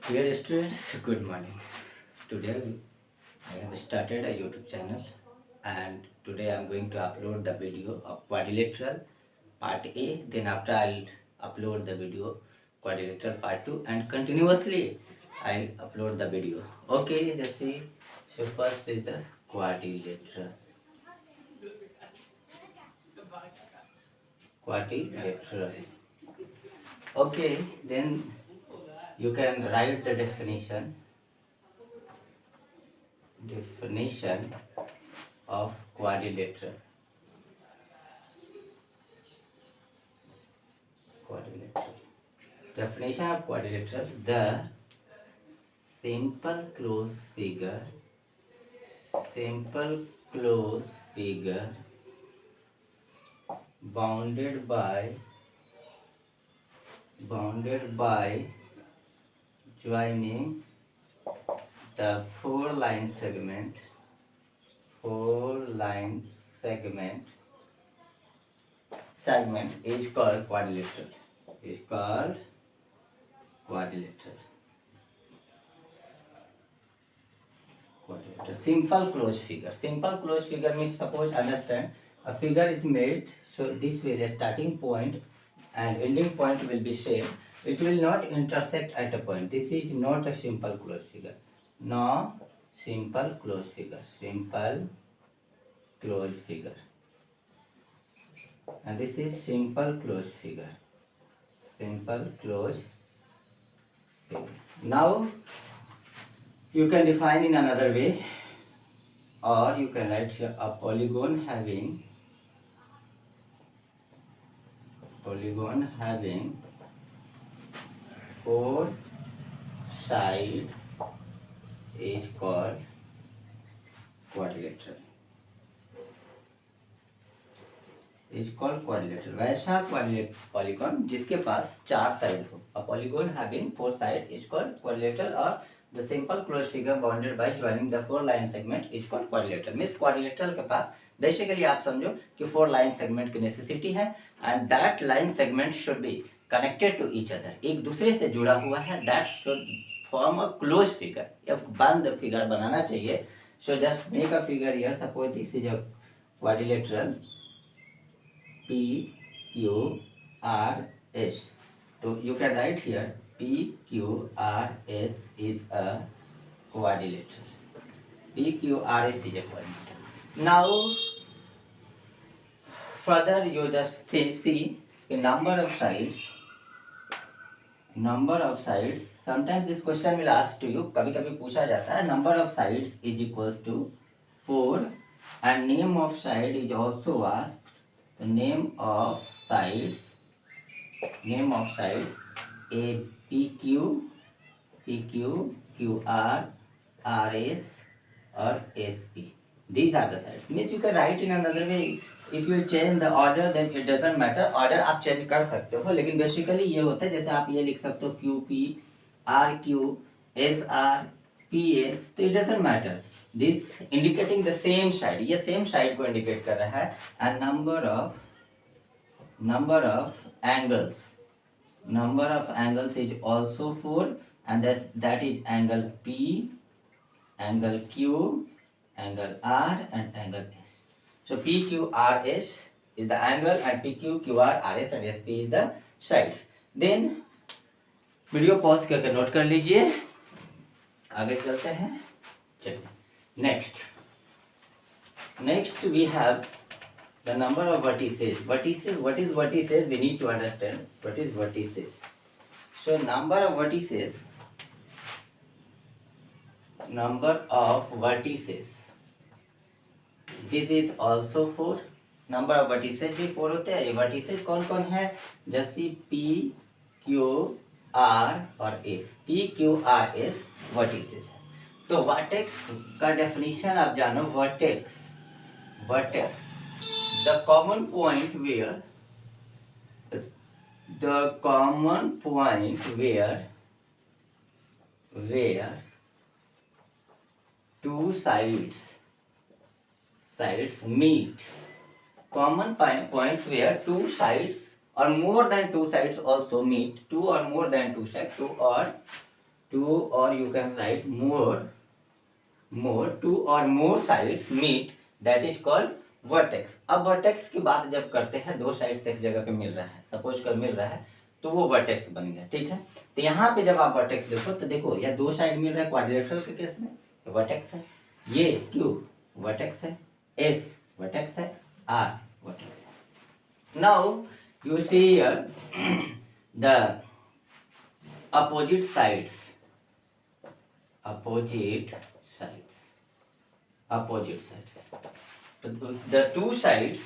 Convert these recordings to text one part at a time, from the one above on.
Dear students, good morning. Today I have started a YouTube channel and today I am going to upload the video of quadrilateral part A. Then after I'll upload the video quadrilateral part 2 and continuously I'll upload the video. Okay, just see. So first is the quadrilateral. Quadrilateral. Okay, then you can write the definition of quadrilateral. Quadrilateral. Definition of quadrilateral: the simple closed figure bounded by joining the four line segment is called quadrilateral. Is called quadrilateral. Quadrilateral. Simple closed figure. Simple closed figure means, suppose, understand, a figure is made, so this way the starting point and ending point will be same. It will not intersect at a point. This is not a simple closed figure. No simple closed figure. Simple closed figure. And this is simple closed figure. Simple closed figure. Now you can define in another way, or you can write here a polygon having four sides is called quadrilateral. Is called quadrilateral. वैसा polygon जिसके पास चार side हो. A polygon having four sides is called quadrilateral, or the simple closed figure bounded by joining the four line segment is called quadrilateral. Means quadrilateral के पास basically आप समझो कि four line segment की necessity है and that line segment should be connected to each other. एक दूसरे से जुड़ा हुआ है. That should form a close figure. एक बंद फिगर बनाना चाहिए. So just make a figure here. Suppose this is a quadrilateral PQRS. So you can write here PQRS is a quadrilateral. PQRS is a quadrilateral. Now further you just see the number of sides. Sometimes this question will ask to you. कभी कभी पूछा जाता है. Number of sides is equals to 4 and name of side is also asked. The name of sides A, PQ, QR, RS or SP. These are the sides. Means you can write in another way. If you change the order then it doesn't matter. Order आप change कर सकते हो, लेकिन basically ये होता है जैसे आप ये लिख सकते हो QP, RQ, SR, PS. तो it doesn't matter. This indicating the same side. ये same side को indicate कर रहा है. And number of angles is also 4, and that is angle P, angle Q, angle R and angle S. So PQRS is the angle and PQ, QR, RS and SP is the sides. Then video pause करके note कर लीजिए. आगे चलते हैं. चलिए next we have the number of vertices. What is vertices? We need to understand what is vertices. So number of vertices. This is also 4. Number of vertices भी 4 होते हैं. ये vertices कौन कौन है? जैसे P, Q, R और S. P, Q, R, S vertices है. तो vertex का definition आप जानो. vertex the common point where two sides meet. Common points where two sides or more than two sides also meet. Two or more than two sides two or you can write more two or more sides meet, that is called vertex. अब vertex की बात जब करते हैं, दो side से एक जगह पे मिल रहा है, सपोज कर मिल रहा है, तो वो वर्टेक्स बन गया, ठीक है। तो यहाँ पे जब आप वर्टेक्स देखो तो देखो यह दो साइड मिल रहा है, क्वाड्रिलेटरल के केस में वर्टेक्स है, ये क्यू वर्टेक्स है, एस वर्टेक्स है, आर वर्टेक्स है। Now you see here the opposite sides the two sides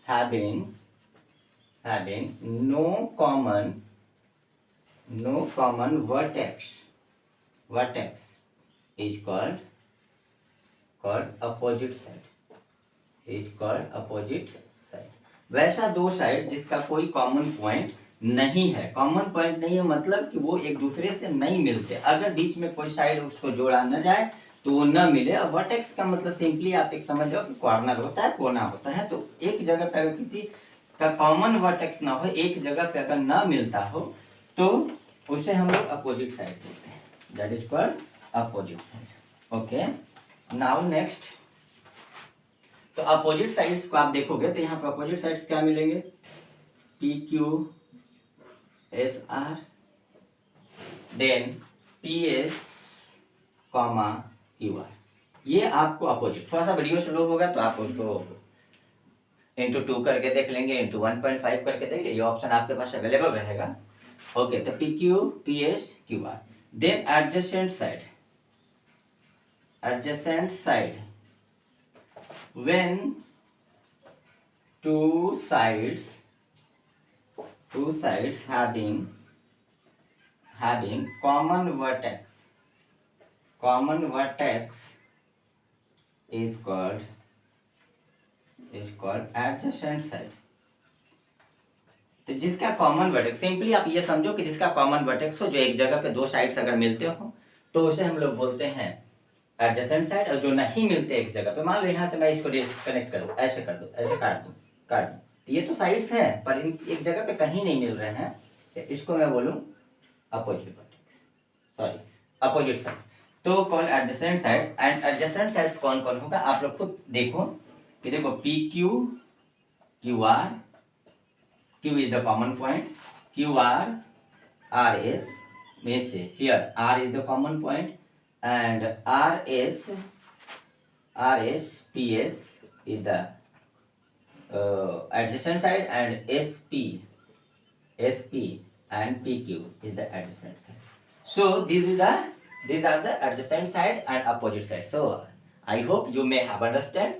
having no common vertex is called opposite side, वैसा दो साइड जिसका कोई कॉमन पॉइंट नहीं है। कॉमन पॉइंट नहीं है मतलब कि वो एक दूसरे से नहीं मिलते, अगर बीच में कोई साइड उसको जोड़ा न जाए तो वो न मिले। और वर्टेक्स का मतलब सिंपली आप एक समझ लो कि कॉर्नर होता है, कोना होता है। तो एक जगह पे अगर किसी का कॉमन वर्टेक्स ना हो, एक जगह पे अगर ना मिलता हो, तो उसे हम लोग अपोजिट साइड बोलते हैं, that is called opposite side. Okay, now next, तो अपोजिट साइड्स को आप देखोगे तो यहाँ पे अपोजिट साइड्स क्या मिलेंगे, P Q S R, then P S comma Q R, ये आपको अपोजिट। थोड़ा सा वीडियो स्लो होगा तो आप उसको इंटू 2 करके देख लेंगे, इंटू 1.5 करके देख लेंगे, ये ऑप्शन आपके पास अवेलेबल रहेगा। ओके, तो P Q P S Q R, then adjacent side when two sides having common vertex is called adjacent side। तो जिसका कॉमन वर्टेक्स, सिंपली आप ये समझो कि जिसका कॉमन वर्टेक्स हो, जो एक जगह पे दो साइड्स अगर मिलते हो तो उसे हम लोग बोलते हैं एडजेसेंट साइड। और जो नहीं मिलते एक जगह पे, मान लो यहाँ से मैं इसको कनेक्ट कर दूँ, ऐसे कर दूँ, ऐसे काट दूँ, ये तो साइड्स हैं पर इन एक जगह पे कहीं नहीं मिल रहे हैं, तो इसको मैं बोलूँ अपोजिट साइड। तो कौन adjacent side, and adjacent sides कौन कौन होगा आप लोग खुद देखो कि देखो P Q Q R, Q is the common point, Q R S means here R is the common point, and RS PS is the adjacent side, and SP and PQ is the adjacent side. So these are the adjacent side and opposite side. So I hope you may have understand,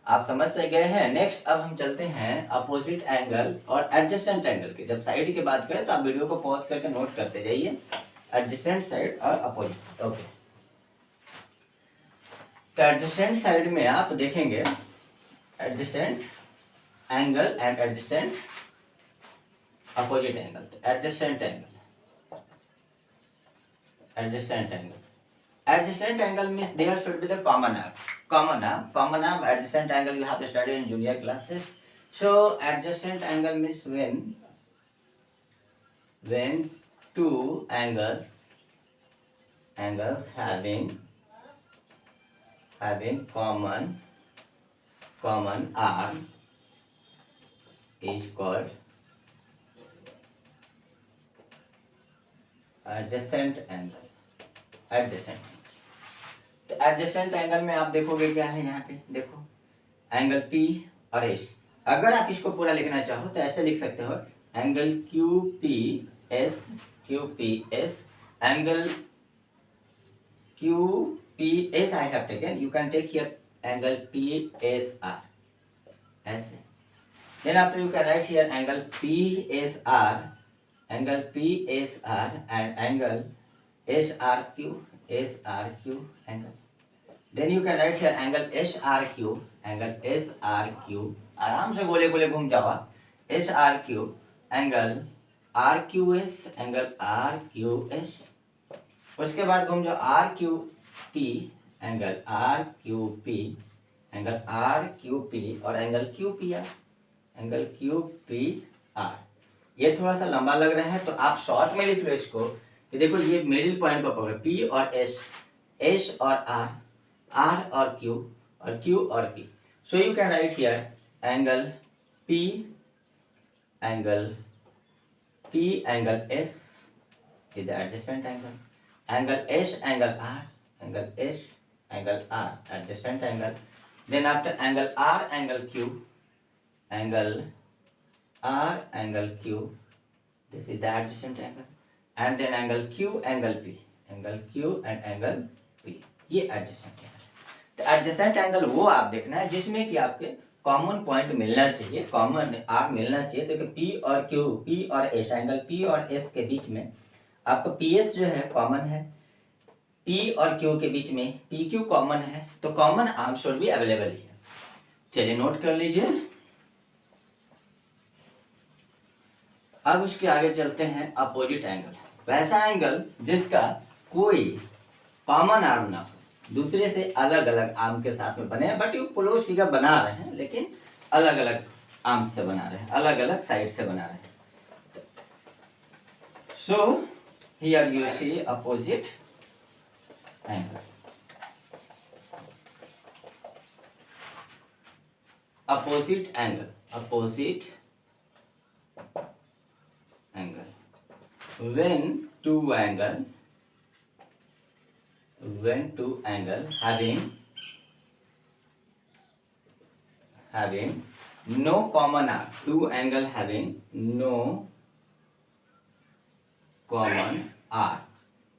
आप समझ से गए हैं। Next अब हम चलते हैं opposite angle और एडजेसेंट एंगल के। जब साइड की बात करें तो आप वीडियो को पॉज करके नोट करते जाइए, एडजेसेंट साइड और अपोजिट। ओके, तो एडजेसेंट साइड में आप देखेंगे adjacent angle and adjacent opposite angle. तो adjacent angle means there should be the common arm adjacent angle you have studied in junior classes. So adjacent angle means when two angles having common arm is called adjacent angle। तो adjacent angle में आप देखोगे क्या है, यहाँ पे देखो angle P और S। अगर आप इसको पूरा लिखना चाहो तो ऐसे लिख सकते हो, angle QPS angle QPS I have taken, you can take here angle PSR ऐसे। Then after you can write here angle PSR and angle SRQ angle। Then you can write here angle SRQ आराम से गोले गोले घूम जाओ, SRQ angle RQS, उसके बाद घूम जाओ RQP एंगल RQP और एंगल QPR ये थोड़ा सा लंबा लग रहा है तो आप शॉर्ट में लिख लो इसको कि देखो ये मिडिल पॉइंट को पकड़ो, पी और एस, एस और आर, आर और क्यू और P. So you can write here angle P, angle P, angle S is the adjacent angle, angle S, angle R, angle S, angle R, adjacent angle. Then after angle R, angle Q, angle R, angle Q, this is the adjacent angle. And then angle Q, angle P, angle Q and angle P, ये adjacent angle. तो adjacent angle वो आप देखना है जिसमें कि आपके common point मिलना चाहिए, कॉमन आर्क मिलना चाहिए. देखो P और Q, P और S, एंगल P और S के बीच में आपका PS जो है कॉमन है, P और Q के बीच में PQ कॉमन है, तो कॉमन आर्म शुड भी अवेलेबल है. चलिए नोट कर लीजिए. अब उसके आगे चलते हैं अपोजिट एंगल. वैसा एंगल जिसका कोई कॉमन आर्म ना हो, दूसरे से अलग अलग आर्म के साथ में बने, बट यू क्लोज फिगर बना रहे हैं लेकिन अलग अलग आर्म से बना रहे हैं, अलग अलग साइड से बना रहे हैं. सो here you see opposite angle. Opposite angle. Opposite angle. When two angle having no common arm, two angle having no common arm,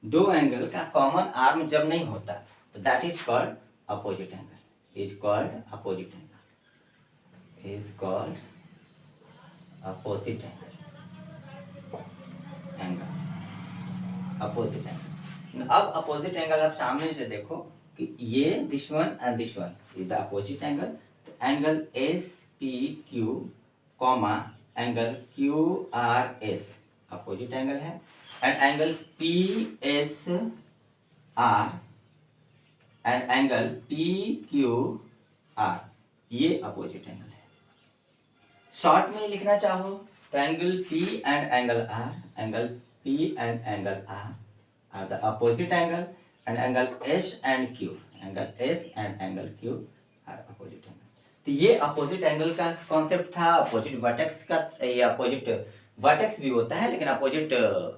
दो एंगल का कॉमन आर्म जब नहीं होता तो that is called opposite angle, is called opposite angle, is called opposite angle, opposite angle. अब opposite angle आप सामने से देखो कि ये this one and this one is the opposite angle. Angle S P Q comma angle Q R S opposite angle है, and angle P S R and angle P Q R ये opposite angle है. Short में लिखना चाहो तो angle P and angle R, angle P and angle R the opposite angle, and angle S and Q, angle S and angle Q are opposite angle. तो ये opposite angle का concept था. Opposite vertex का, ये opposite vertex भी होता है लेकिन अपोजिट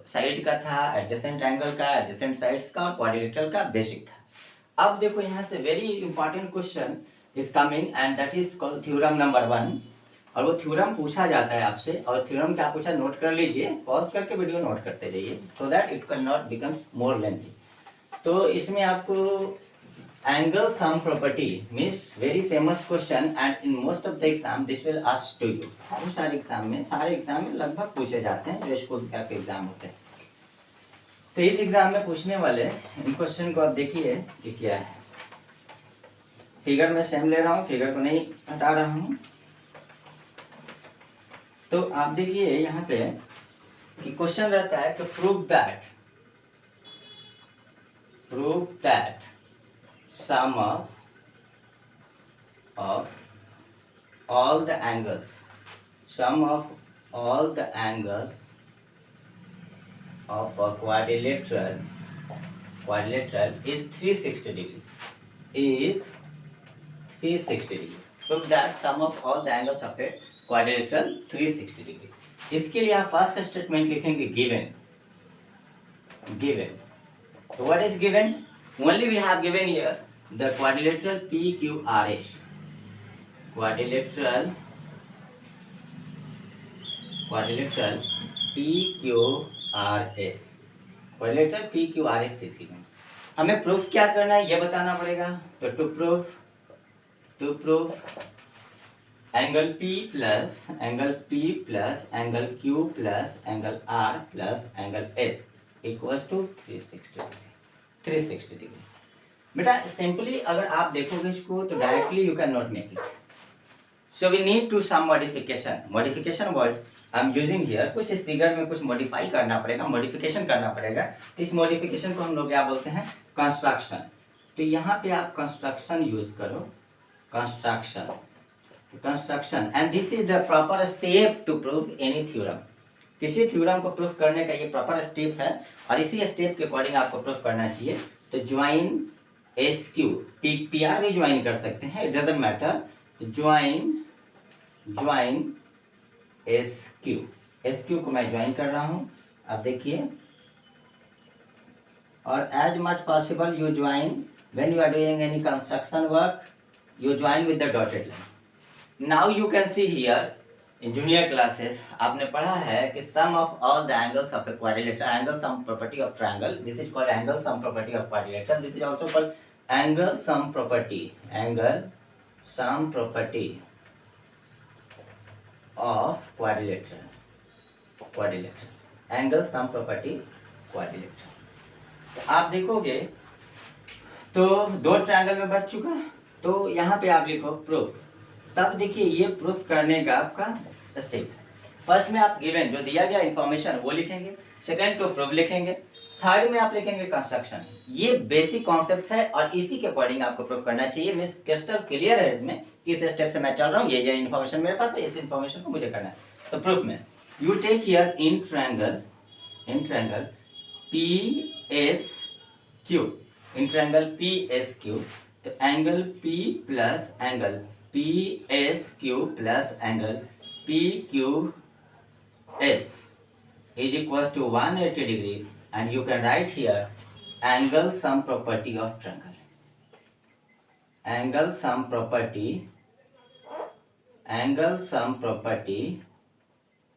साइड का था, एडजेसेंट एंगल का, एडजेसेंट साइड्स का और क्वाड्रिलेटरल का बेसिक था. अब देखो यहाँ से very important question is coming and that is called theorem number 1. और वो थ्योरम पूछा जाता है आपसे, और थ्योरम क्या पूछा नोट कर लीजिए, पॉज करके वीडियो नोट करते जाइए so that it can not become more lengthy. तो इसमें आपको angle sum property means very famous question and in most of the exam this will ask to you. बहुत सारे एग्जाम में लगभग पूछे जाते हैं जो स्कूल का एग्जाम होते हैं. तो इस एग्जाम में पूछने वाले इन क्वेश्चन को आप देखिए कि क्या है. फिगर में सेम ले रहा हूँ, फिगर को नहीं हटा रहा हूँ. तो आप देखिए यहाँ पे कि क्वेश्चन रहता है कि prove that sum of all the angles of a quadrilateral is 360 degree. Prove that sum of all the angles of a quadrilateral 360 degree. इसके लिए आप फर्स्ट स्टेटमेंट लिखेंगे given. So what is given? Only we have given here the quadrilateral PQRS. Quadrilateral PQRS. Quadrilateral PQRS is given. हमें proof क्या करना है ये बताना पड़ेगा. तो to proof angle P plus angle Q plus angle R plus angle S equals to 360 degree. बेटा simply अगर आप देखोगे इसको तो directly you can not make it. So we need to some modification word I am using here. कुछ इस figure में कुछ मॉडिफाई करना पड़ेगा, मॉडिफिकेशन करना पड़ेगा. तो इस मॉडिफिकेशन को हम लोग क्या बोलते हैं, कंस्ट्रक्शन. तो यहाँ पे आप कंस्ट्रक्शन यूज करो, construction, and this is the proper step to prove any theorem. किसी थ्योरम को प्रूफ करने का ये प्रॉपर स्टेप है और इसी स्टेप के अकॉर्डिंग आपको प्रूफ करना चाहिए। तो join S Q, P R भी ज्वाइन कर सकते हैं, इट डजंट मैटर। तो ज्वाइन एस क्यू को मैं ज्वाइन कर रहा हूँ। अब देखिए, और as much possible you join when you are doing any construction work, you join with the dotted line. Now you can see here in junior classes आपने पढ़ा है कि sum of all the angles of a quadrilateral, angle sum property of triangle, this is called angle sum property of quadrilateral, this is also called angle sum property of quadrilateral, angle sum property quadrilateral। तो आप देखोगे तो दो triangle में बढ़ चुका, तो यहाँ पे आप लिखो प्रूफ। तब देखिए ये प्रूफ करने का आपका स्टेप, फर्स्ट में आप गिवन जो दिया गया इंफॉर्मेशन वो लिखेंगे, सेकंड टू प्रूफ लिखेंगे, थर्ड में आप लिखेंगे कंस्ट्रक्शन। ये बेसिक कॉन्सेप्ट है और इसी के अकॉर्डिंग आपको प्रूफ करना चाहिए। मीन्स क्रिस्टल क्लियर है इसमें किस स्टेप से मैं चल रहा हूँ, ये इन्फॉर्मेशन मेरे पास है, इस इन्फॉर्मेशन को मुझे करना है। तो प्रूफ में you take here in triangle P S Q, तो angle P plus angle PSQ plus angle PQS is equals to 180 degree, and you can write here angle sum property of triangle, angle sum property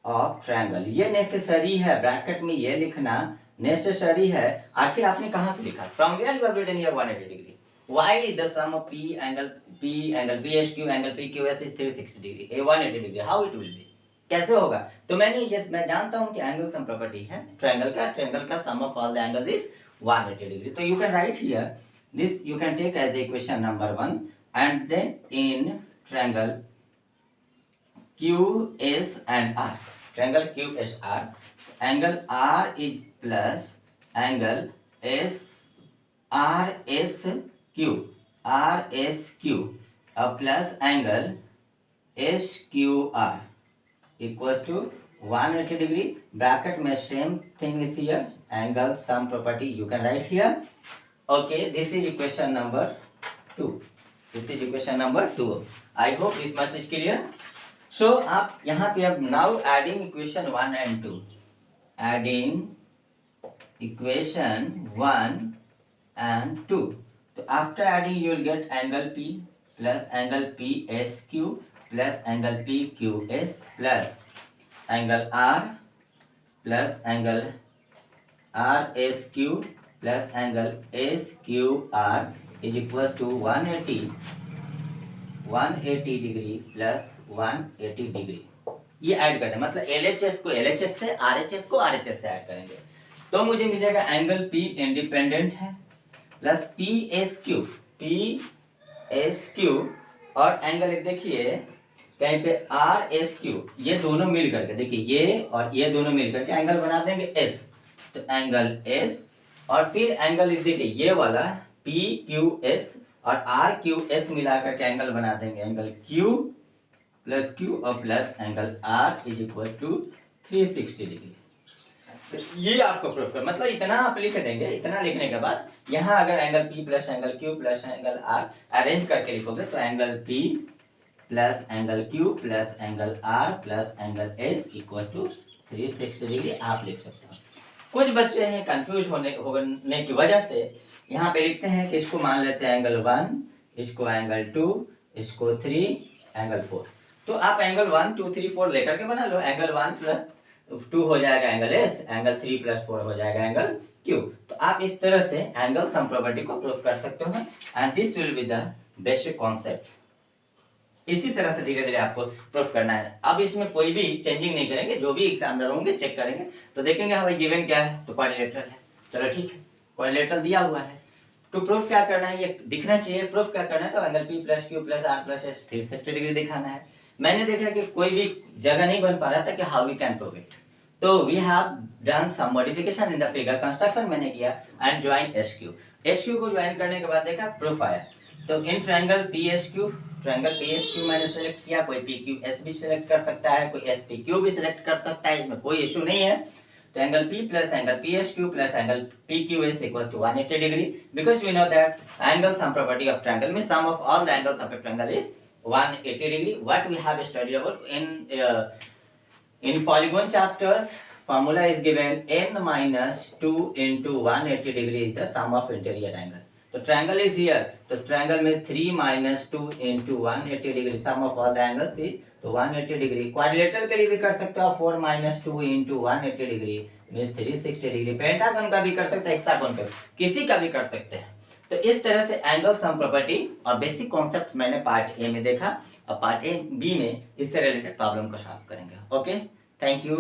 of triangle। ये necessary है, bracket में ये लिखना necessary है। आखिर आपने कहाँ से लिखा, from where you have written here 180 degree. Why the sum of angle PSQ angle PQS is 360 degree, a 180 degree? How it will be? कैसे होगा? तो मैं जानता हूँ कि एंगल सम प्रॉपर्टी है ट्रायंगल का sum of all the angle is 180 degree. तो you can write here this, you can take as equation number 1 and then in triangle QS and R, triangle QSR, angle R is plus angle RSQ plus angle SQR equals to 180 degree। Bracket में same thing is here, angle sum property you can write here। Okay, this is equation number 2, I hope this much is clear। So आप यहाँ पे अब now adding equation 1 and 2, adding equation 1 and 2। तो after adding you will get angle P plus angle PSQ plus angle PQS plus angle R plus angle RSQ plus angle SQR is equals to 180 degree plus 180 degree. ये add करना मतलब LHS को LHS से, RHS को RHS से add करेंगे तो मुझे मिलेगा एंगल P इंडिपेंडेंट है प्लस PSQ और एंगल एक देखिए कहीं पे RSQ, ये दोनों मिल करके देखिए ये और ये दोनों मिल करके एंगल बना देंगे S। तो एंगल S और फिर एंगल देखिए ये वाला PQS और RQS मिला करके एंगल बना देंगे एंगल Q प्लस Q और plus angle R is equal to 360 degree. ये आपको प्रूफ कर मतलब इतना आप लिख देंगे। इतना लिखने के बाद यहाँ अगर angle P plus angle Q plus angle R arrange करके लिखोगे तो angle P plus angle Q plus angle R plus angle S equal to 360 degree आप लिख सकते हो। कुछ बच्चे हैं कंफ्यूज होने की वजह से यहाँ पे लिखते हैं कि इसको मान लेते हैं एंगल 1, इसको एंगल 2, इसको 3, एंगल 4। तो आप एंगल 1, 2, 3, 4 लेकर के बना लो। एंगल 1 प्लस 2 हो जाएगा एंगल S, एंगल 3 प्लस 4 हो जाएगा एंगल Q। तो आप इस तरह से एंगल सम प्रॉपर्टी को प्रूफ कर सकते हो and this will be the basic concept. इसी तरह से धीरे धीरे आपको प्रूफ करना है। अब इसमें कोई भी चेंजिंग नहीं करेंगे, जो भी एग्जामिनर होंगे चेक करेंगे तो देखेंगे हाँ भाई गिवन क्या है, तो क्वाड्रिलेटरल है। चलो ठीक है, क्वाड्रिलेटरल दिया हुआ है तो प्रूफ क्या करना है ये दिखना चाहिए। प्रूफ क्या करना है तो angle P plus Q plus R plus S 360 degree दिखाना है। मैंने देखा कि कोई भी जगह नहीं बन पा रहा था कि how we can prove it, तो we have done some modification in the figure. Construction मैंने किया एंड ज्वाइन SQ को ज्वाइन करने के बाद देखा प्रूफ आया। तो in triangle P S Q, triangle P S Q मैंने सेलेक्ट किया, कोई पी क्यू एस भी सिलेक्ट कर सकता है, कोई एस पी क्यू भी सिलेक्ट कर सकता है, इसमें कोई इशू नहीं है. तो angle P plus angle PSQ plus angle PQS equals to 180 degree, because we know that angle sum property of triangle means sum of all the angles of a triangle is 180 degree. What we have studied about in polygon chapters, formula is given n minus 2 into 180 degree is the sum of interior angle. So triangle is here, so triangle means 3 minus 2 into 180 degree, sum of all the angles is तो 180 degree. Quadrilateral के लिए भी कर सकते हो 4 minus 2 into 180 degree means 360 degree. Pentagon का भी कर सकते हैं, हेक्सागन का भी, किसी का भी कर सकते हैं. तो इस तरह से एंगल सम प्रॉपर्टी और बेसिक कॉन्सेप्ट मैंने पार्ट ए में देखा, और पार्ट ए बी में इससे रिलेटेड प्रॉब्लम को सॉल्व करेंगे. Okay, thank you.